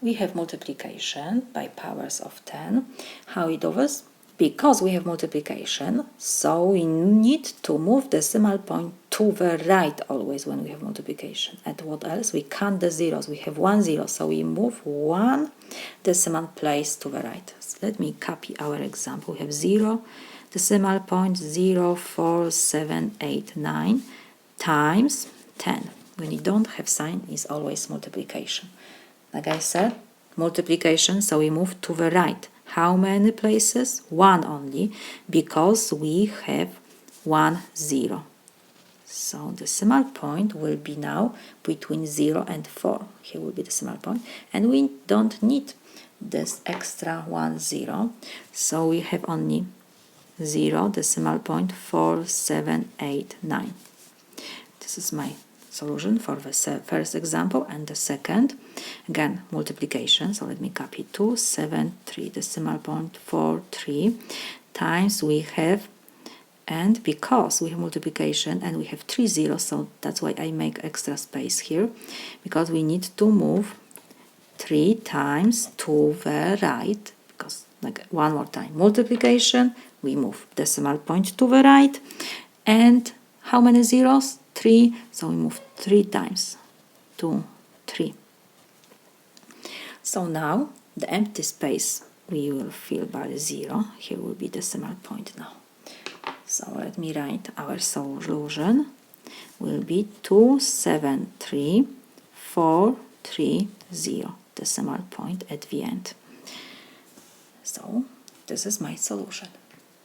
we have multiplication by powers of 10. How it does? Because we have multiplication, so we need to move decimal point to the right always when we have multiplication. And what else? We count the zeros. We have 1 0, so we move one decimal place to the right. So let me copy our example. We have 0, decimal point 04789 times 10. When you don't have sign, it's always multiplication. Like I said, multiplication, so we move to the right. How many places? One only, because we have 1 0. So decimal point will be now between 0 and 4. Here will be the decimal point, and we don't need this extra 1 0. So we have only 0, decimal point 4789. This is my solution for the first example. And the second, again, multiplication. So let me copy 273, decimal point 43 times we have, and because we have multiplication and we have 3 zeros, so that's why I make extra space here, because we need to move 3 times to the right, because like one more time, multiplication, we move decimal point to the right, and how many zeros? 3, so we move 3 times, 2, 3. So now the empty space we will fill by 0. Here will be decimal point now. So let me write our solution will be 273,430, decimal point at the end. So this is my solution.